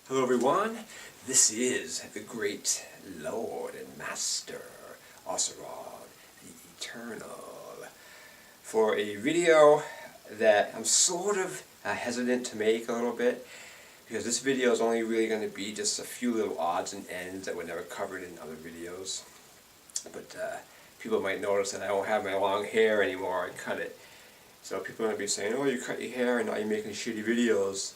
Hello everyone, this is the great Lord and Master, Osiron, the Eternal, for a video that I'm sort of hesitant to make a little bit, because this video is only really going to be just a few little odds and ends that were never covered in other videos. But people might notice that I don't have my long hair anymore. I cut it. So people are going to be saying, oh, you cut your hair and now you're making shitty videos.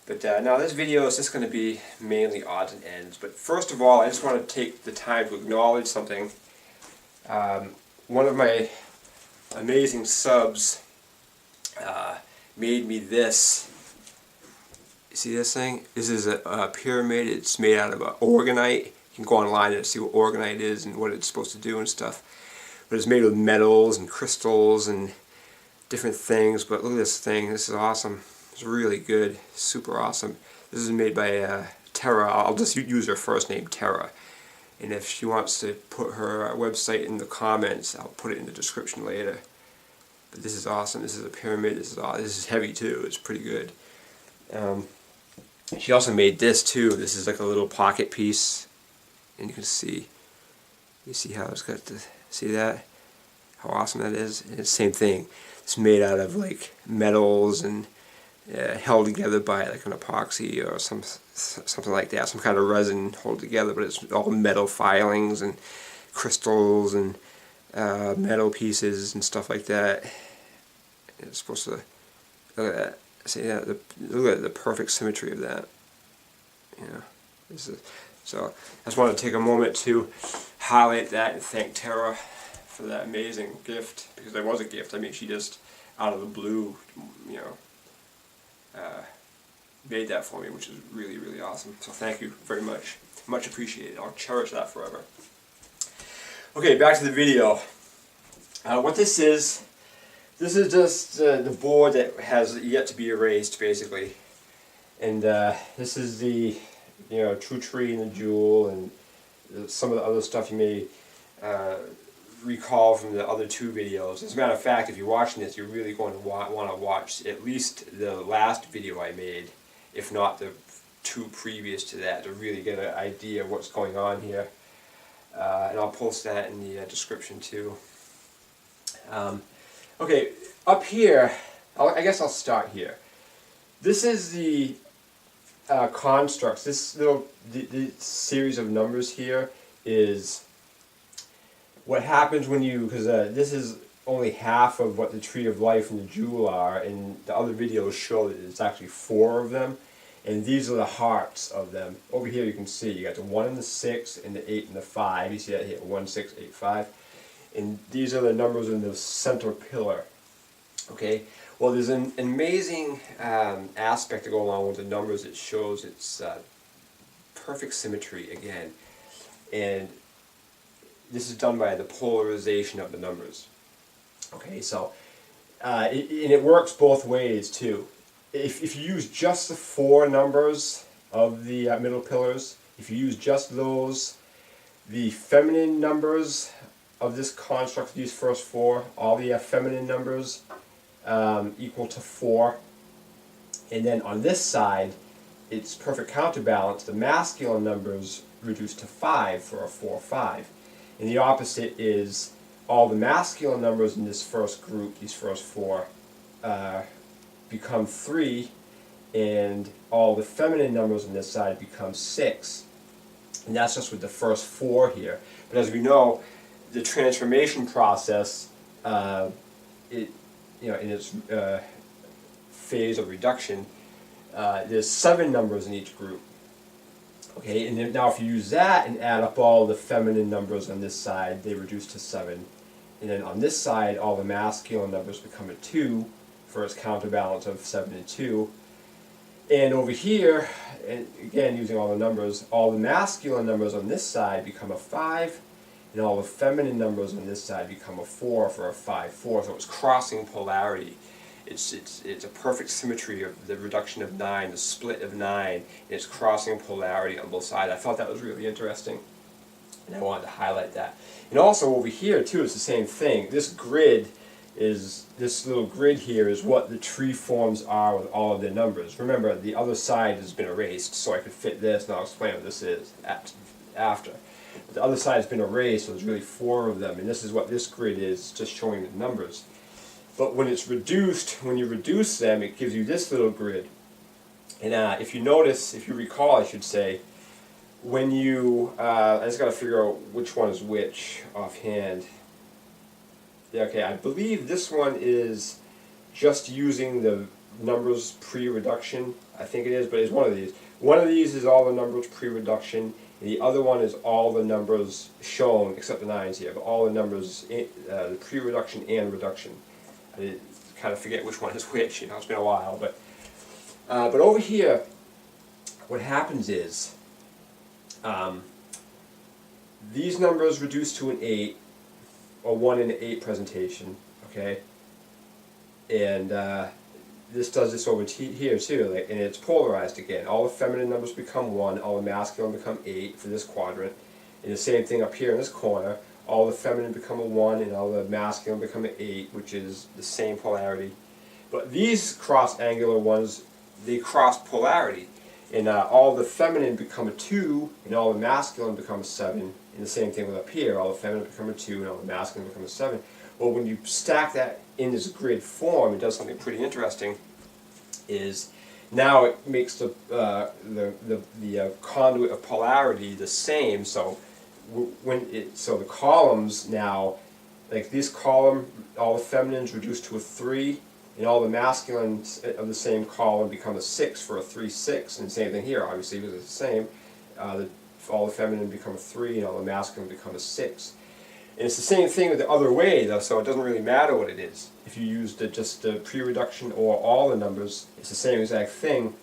But now this video is just going to be mainly odds and ends. But first of all, I just want to take the time to acknowledge something. One of my amazing subs made me this. You see this thing? This is a pyramid. It's made out of organite. You can go online and see what organite is and what it's supposed to do and stuff. But it's made with metals and crystals and different things. But look at this thing. This is awesome. It's really good, super awesome. This is made by Tara. I'll just use her first name, Tara. And if she wants to put her website in the comments, I'll put it in the description later. But this is awesome. This is a pyramid. This is heavy too. It's pretty good. She also made this too. This is like a little pocket piece, and you can see. You see how it's got the. See that? How awesome that is. And it's the same thing. It's made out of like metals and. Held together by like an epoxy or something like that, some kind of resin hold together, but it's all metal filings and crystals and metal pieces and stuff like that. It's supposed to look at that. See that? Look at the perfect symmetry of that. You know, so I just want to take a moment to highlight that and thank Tara for that amazing gift, because there was a gift. I mean, she just out of the blue, you know. Made that for me, which is really, really awesome. So thank you very much. Much appreciated. I'll cherish that forever. Okay, back to the video. What this is just the board that has yet to be erased, basically. And this is the, true tree and the jewel and some of the other stuff you may recall from the other two videos. As a matter of fact, if you're watching this, you're really going to want to watch at least the last video I made, if not the two previous to that, to really get an idea of what's going on here. And I'll post that in the description too. Okay, up here, I guess I'll start here. This is the constructs. This little the series of numbers here is what happens when you, because this is only half of what the tree of life and the jewel are, and the other videos show that it's actually 4 of them, and these are the hearts of them. Over here you can see you got the 1 and the 6 and the 8 and the 5. You see that here, 1, 6, 8, 5, and these are the numbers in the center pillar. Okay, well, there's an amazing aspect to go along with the numbers. It shows its perfect symmetry again, and this is done by the polarization of the numbers. Okay, so and it works both ways too. If you use just the 4 numbers of the middle pillars, if you use just those, the feminine numbers of this construct, these first 4, all the feminine numbers equal to 4. And then on this side, it's perfect counterbalance. The masculine numbers reduced to 5 for a 4-5. And the opposite is all the masculine numbers in this first group, these first 4, become 3, and all the feminine numbers on this side become 6. And that's just with the first 4 here. But as we know, the transformation process, in its phase of reduction, there's 7 numbers in each group. Okay, and then now if you use that and add up all the feminine numbers on this side, they reduce to 7. And then on this side, all the masculine numbers become a 2 for its counterbalance of 7 and 2. And over here, and again using all the numbers, all the masculine numbers on this side become a 5, and all the feminine numbers on this side become a 4 for a 5-4. So it's crossing polarity. It's a perfect symmetry of the reduction of 9, the split of 9, and it's crossing polarity on both sides. I thought that was really interesting, and I wanted to highlight that. And also over here too, it's the same thing. This grid is this little grid here is what the tree forms are with all of their numbers. Remember, the other side has been erased, so I could fit this, and I'll explain what this is after. But the other side has been erased, so there's really 4 of them, and this is what this grid is, just showing the numbers. But when it's reduced, when you reduce them, it gives you this little grid. And if you notice, if you recall, I should say, when you, I just got to figure out which one is which offhand. Yeah, okay, I believe this one is just using the numbers pre-reduction. I think it is, but it's one of these. One of these is all the numbers pre-reduction, and the other one is all the numbers shown, except the 9s here, but all the numbers, the pre-reduction and reduction. I kind of forget which one is which, you know, it's been a while. But over here, what happens is, these numbers reduce to an 8, or 1 in an 8 presentation, okay? And this does this over here too, like, and it's polarized again. All the feminine numbers become 1, all the masculine become 8 for this quadrant. And the same thing up here in this corner, all the feminine become a 1 and all the masculine become an 8, which is the same polarity. But these cross angular ones, they cross polarity. And all the feminine become a 2, and all the masculine become a 7. And the same thing with up here, all the feminine become a 2, and all the masculine become a 7. Well, when you stack that in this grid form, it does something pretty interesting. Is now it makes the conduit of polarity the same. So so the columns now, like this column, all the feminines reduce to a 3. And all the masculines of the same column become a 6 for a 3-6, and the same thing here, obviously, because it's the same. All the feminine become a 3, and all the masculine become a 6. And it's the same thing with the other way, though, so it doesn't really matter what it is. If you use just the pre-reduction or all the numbers, it's the same exact thing.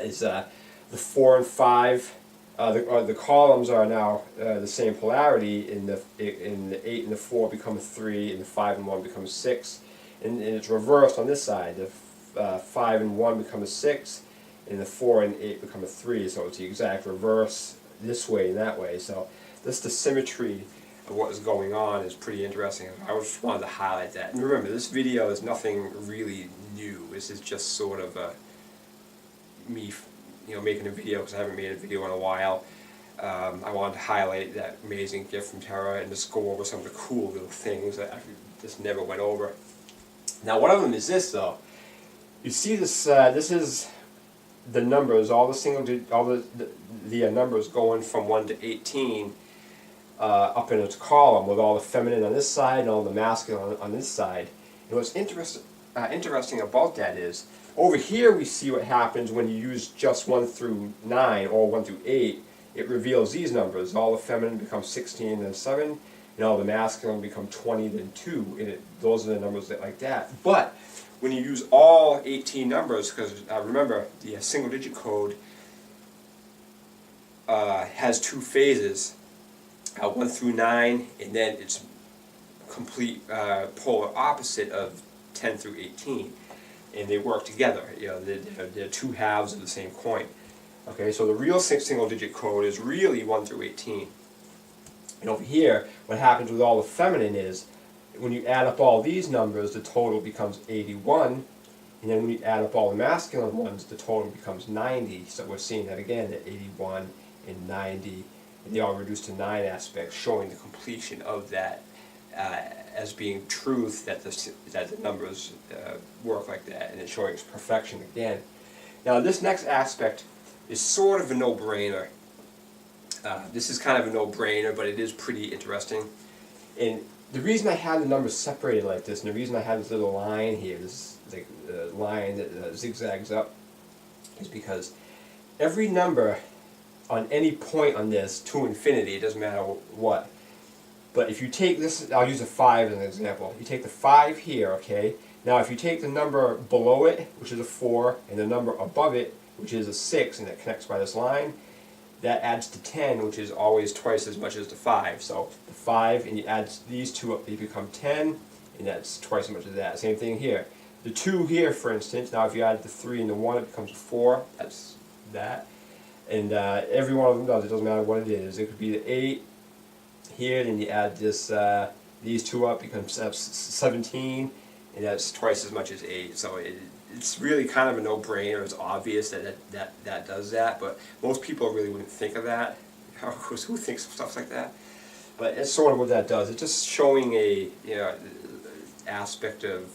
Is the 4 and 5, the columns are now the same polarity, and the 8 and the 4 become a 3, and the 5 and 1 become a 6. And it's reversed on this side. The 5 and 1 become a 6, and the 4 and 8 become a 3. So it's the exact reverse this way and that way. So the symmetry of what is going on is pretty interesting. I just wanted to highlight that. And remember, this video is nothing really new. This is just sort of me, making a video because I haven't made a video in a while. I wanted to highlight that amazing gift from Tara and just go over some of the cool little things that I just never went over. Now, one of them is this, though. You see this? This is the numbers, all the numbers going from 1 to 18 up in its column, with all the feminine on this side and all the masculine on this side. And what's interesting about that is, over here we see what happens when you use just 1 through 9 or 1 through 8. It reveals these numbers. All the feminine becomes 16 and 7. And all the masculine become 20 then 2, and those are the numbers that like that. But when you use all 18 numbers, because remember, the single digit code has 2 phases, 1 through 9, and then it's complete polar opposite of 10 through 18. And they work together. They're 2 halves of the same coin. Okay, so the real single digit code is really 1 through 18. And over here, what happens with all the feminine is, when you add up all these numbers, the total becomes 81. And then when you add up all the masculine ones, the total becomes 90. So we're seeing that again, at 81 and 90. And they all reduce to 9 aspects, showing the completion of that as being truth, that the numbers work like that. And it's showing its perfection again. Now, this next aspect is sort of a no-brainer. This is kind of a no-brainer, but it is pretty interesting. And the reason I have the numbers separated like this, and the reason I have this little line here, this line that zigzags up, is because every number on any point on this to infinity, it doesn't matter what. But if you take this, I'll use a 5 as an example. You take the 5 here, okay? Now if you take the number below it, which is a 4, and the number above it, which is a 6, and it connects by this line, that adds to 10, which is always twice as much as the 5. So the 5, and you add these two up, they become 10, and that's twice as much as that. Same thing here. The 2 here, for instance, now if you add the 3 and the 1, it becomes a 4. That's that. And every one of them does. It doesn't matter what it is. It could be the 8 here, then you add this these two up becomes 17, and that's twice as much as 8. So it's really kind of a no-brainer. It's obvious that does that, but most people really wouldn't think of that. Of course, who thinks of stuff like that? But it's sort of what that does. It's just showing a aspect of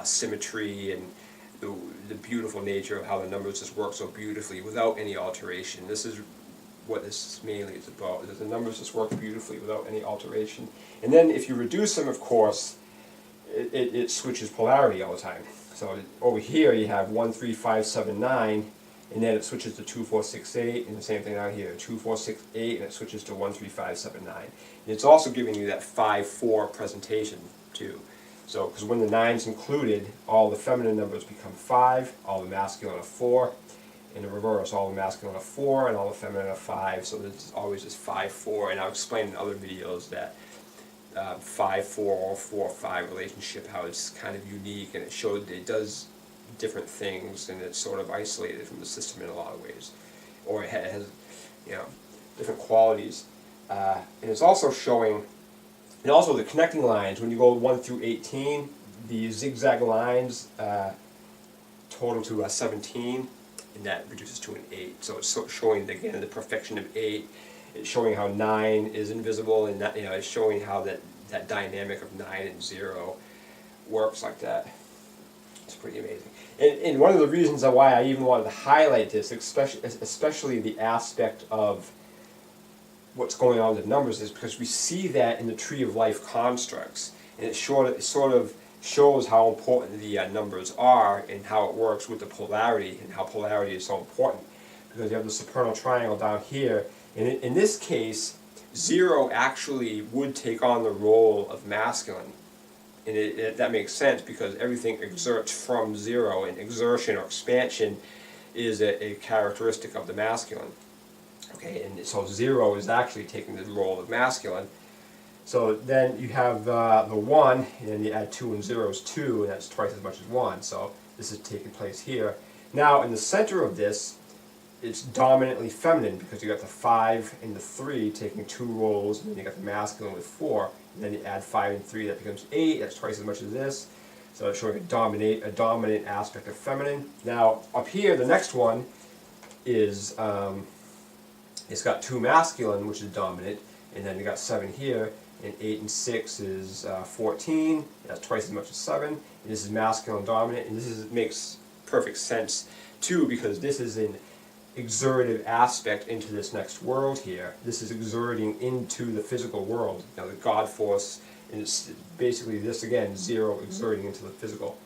symmetry and the beautiful nature of how the numbers just work so beautifully without any alteration. This is what this mainly is about, is the numbers just work beautifully without any alteration. And then if you reduce them, of course, it switches polarity all the time. So over here you have 1, 3, 5, 7, 9, and then it switches to 2, 4, 6, 8, and the same thing out here, 2, 4, 6, 8, and it switches to 1, 3, 5, 7, 9. And it's also giving you that 5, 4 presentation too. So, because when the 9's included, all the feminine numbers become 5, all the masculine are 4. In the reverse, all the masculine are 4 and all the feminine are 5. So there's always this 5, 4, and I'll explain in other videos that 5, 4 or 4, 5 relationship, how it's kind of unique, and it does different things, and it's sort of isolated from the system in a lot of ways, or it has different qualities, and it's also showing. And also the connecting lines, when you go 1 through 18, the zigzag lines total to 17, and that reduces to an 8. So it's showing, again, the perfection of 8. It's showing how 9 is invisible, and that, it's showing how that dynamic of 9 and 0 works like that. It's pretty amazing. And one of the reasons why I even wanted to highlight this, especially the aspect of what's going on with the numbers, is because we see that in the tree of life constructs, and it sort of shows how important the numbers are and how it works with the polarity, and how polarity is so important, because you have the supernal triangle down here, and in this case 0 actually would take on the role of masculine, and that makes sense because everything exerts from 0, and exertion or expansion is a characteristic of the masculine. Okay, and so 0 is actually taking the role of masculine. So then you have the 1, and then you add 2 and 0 is 2, and that's twice as much as 1. So this is taking place here. Now in the center of this, it's dominantly feminine because you got the 5 and the 3 taking 2 roles, and then you got the masculine with 4. And then you add 5 and 3, that becomes 8. That's twice as much as this. So it's showing a dominant aspect of feminine. Now up here, the next one is it's got 2 masculine, which is dominant, and then you got 7 here, and 8 and 6 is 14. That's twice as much as 7. And this is masculine dominant, and this makes perfect sense too, because this is an exertive aspect into this next world here. This is exerting into the physical world. The God force, and it's basically this again, 0 exerting into the physical.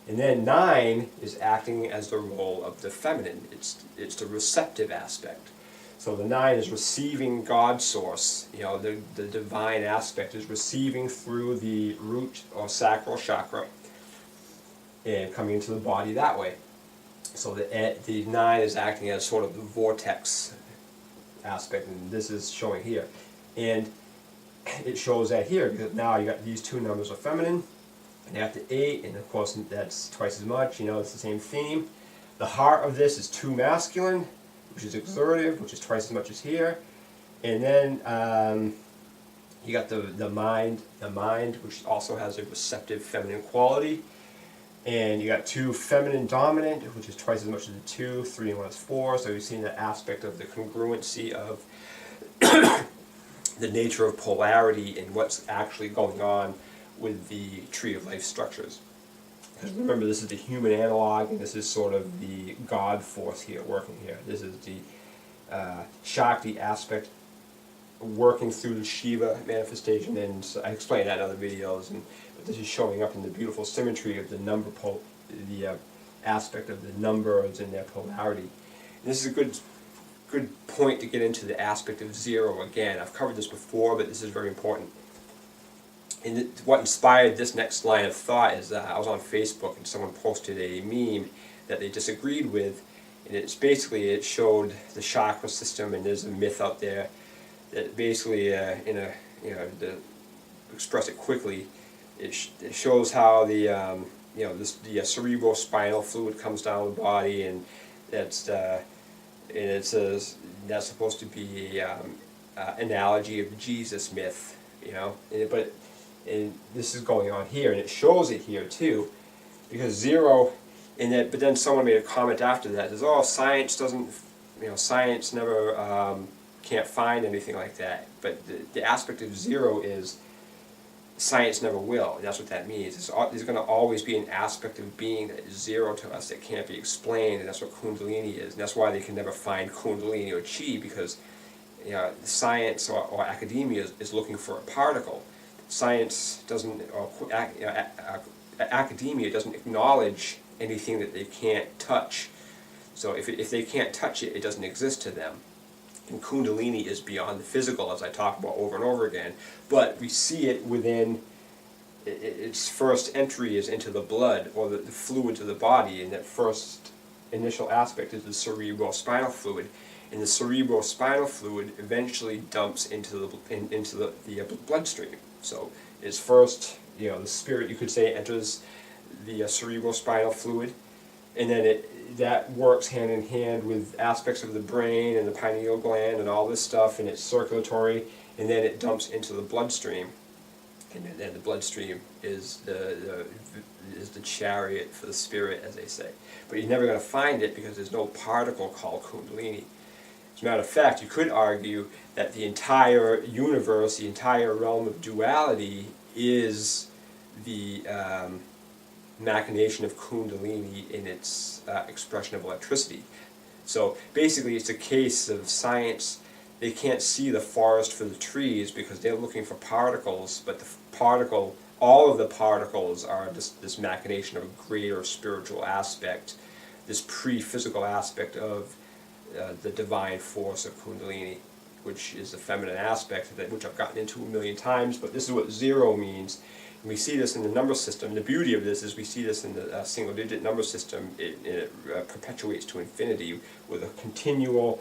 And then 9 is acting as the role of the feminine. It's the receptive aspect. So the 9 is receiving God source. The divine aspect is receiving through the root or sacral chakra and coming into the body that way. So the 9 is acting as sort of the vortex aspect, and this is showing here. And it shows that here because now you got these 2 numbers are feminine, and after 8, and of course that's twice as much. It's the same theme. The heart of this is 2 masculine, which is exertive, which is twice as much as here. And then you got the mind, which also has a receptive feminine quality. And you got 2 feminine dominant, which is twice as much as the 2. 3 and 1 is 4. So you've seen that aspect of the congruency of the nature of polarity and what's actually going on with the tree of life structures. Because remember, this is the human analog, and this is sort of the God force here, working here. This is the Shakti aspect working through the Shiva manifestation, and I explained that in other videos. But this is showing up in the beautiful symmetry of the the aspect of the numbers and their polarity. And this is a good point to get into the aspect of 0 again. I've covered this before, but this is very important. And what inspired this next line of thought is I was on Facebook and someone posted a meme that they disagreed with, and it showed the chakra system, and there's a myth out there that basically to express it quickly, it shows how the cerebral spinal fluid comes down the body, and that's supposed to be an analogy of the Jesus myth, but And this is going on here, and it shows it here too, because 0, and then, but then someone made a comment after that, says, oh, science doesn't, science never can't find anything like that. But the aspect of 0 is science never will, and that's what that means. There's going to always be an aspect of being that is 0 to us that can't be explained, and that's what Kundalini is. And that's why they can never find Kundalini or Chi, because science or academia is looking for a particle. Science doesn't, or academia doesn't acknowledge anything that they can't touch. So if they can't touch it, it doesn't exist to them. And Kundalini is beyond the physical, as I talk about over and over again. But we see it within, its first entry is into the blood, or the fluids of the body, and that first initial aspect is the cerebrospinal fluid. And the cerebrospinal fluid eventually dumps into the bloodstream. So it's first, the spirit, you could say, enters the cerebrospinal fluid, and then that works hand in hand with aspects of the brain and the pineal gland and all this stuff, and it's circulatory, and then it dumps into the bloodstream, and then the bloodstream is the chariot for the spirit, as they say. But you're never going to find it because there's no particle called Kundalini. As a matter of fact, you could argue that the entire universe, the entire realm of duality, is the machination of Kundalini in its expression of electricity. So basically it's a case of science. They can't see the forest for the trees because they're looking for particles, but all of the particles are this machination of a greater spiritual aspect, this pre-physical aspect of the divine force of Kundalini, which is the feminine aspect of it, which I've gotten into a million times, but this is what 0 means. And we see this in the number system. The beauty of this is we see this in the single-digit number system. It perpetuates to infinity with a continual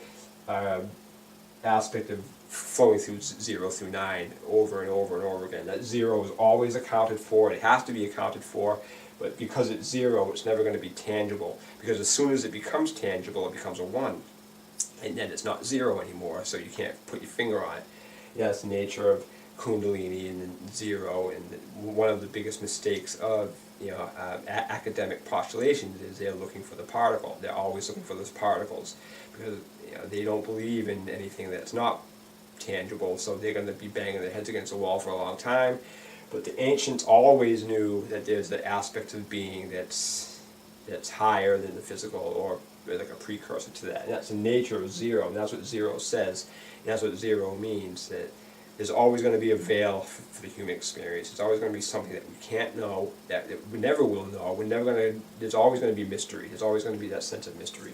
aspect of flowing through 0 through 9 over and over and over again. That 0 is always accounted for. It has to be accounted for, but because it's 0, it's never going to be tangible. Because as soon as it becomes tangible, it becomes a 1. And then it's not 0 anymore, so you can't put your finger on it. That's the nature of Kundalini and 0, and one of the biggest mistakes of academic postulations is they're looking for the particle. They're always looking for those particles because they don't believe in anything that's not tangible, so they're going to be banging their heads against the wall for a long time. But the ancients always knew that there's an aspect of being that's higher than the physical, or like a precursor to that. And that's the nature of 0, and that's what 0 says, and that's what 0 means, that there's always going to be a veil for the human experience. There's always going to be something that we can't know, that we never will know. There's always going to be mystery. There's always going to be that sense of mystery.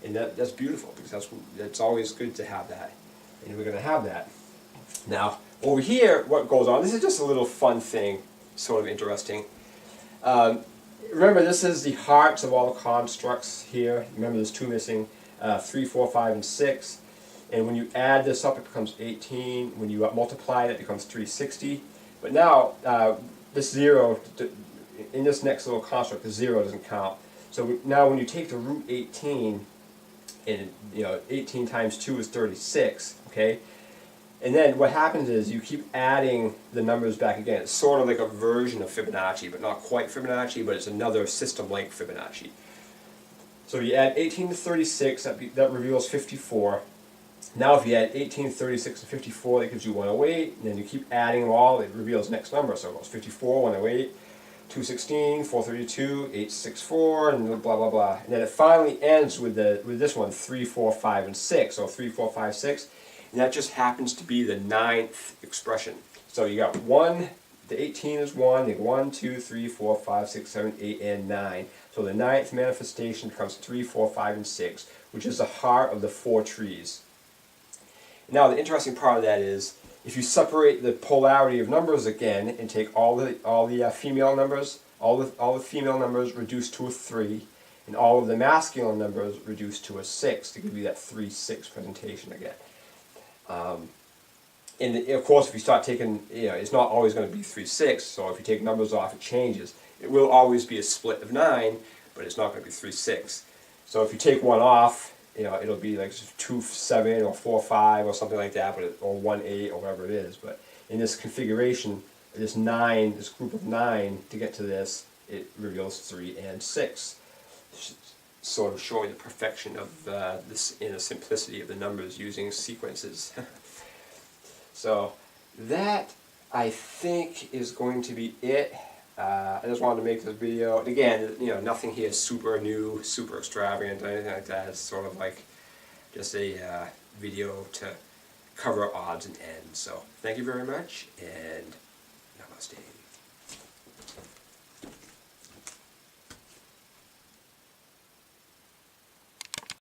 And that's beautiful, because that's always good to have that. And we're going to have that. Now, over here, what goes on, this is just a little fun thing, sort of interesting. Remember, this is the hearts of all the constructs here. Remember, there's 2 missing, 3, 4, 5, and 6. And when you add this up, it becomes 18. When you multiply it, it becomes 360. But now, this 0, in this next little construct, the 0 doesn't count. So now when you take the root 18, and 18 times 2 is 36, okay? And then what happens is you keep adding the numbers back again. It's sort of like a version of Fibonacci, but not quite Fibonacci, but it's another system-like Fibonacci. So you add 18 to 36, that reveals 54. Now if you add 18, 36, and 54, that gives you 108, and then you keep adding them all, it reveals the next number. So it goes 54, 108, 216, 432, 864, and blah, blah, blah. And then it finally ends with this one, 3, 4, 5, and 6. So 3, 4, 5, 6. And that just happens to be the 9th expression. So you got 1, the 18 is 1, you have 1, 2, 3, 4, 5, 6, 7, 8, and 9. So the 9th manifestation becomes 3, 4, 5, and 6, which is the heart of the 4 trees. Now the interesting part of that is, if you separate the polarity of numbers again and take all the female numbers, all the female numbers reduced to a 3, and all of the masculine numbers reduced to a 6 to give you that 3-6 presentation again. And of course, if you start taking, it's not always going to be 3-6. So if you take numbers off, it changes. It will always be a split of 9, but it's not going to be 3-6. So if you take one off, it'll be like 2-7 or 4-5 or something like that, or 1-8 or whatever it is. But in this configuration, this 9, this group of 9, to get to this, it reveals 3 and 6. Sort of showing the perfection of this in the simplicity of the numbers using sequences. So that, I think, is going to be it. I just wanted to make this video. And again, you know, nothing here is super new, super extravagant, or anything like that. It's sort of like just a video to cover odds and ends. So thank you very much, and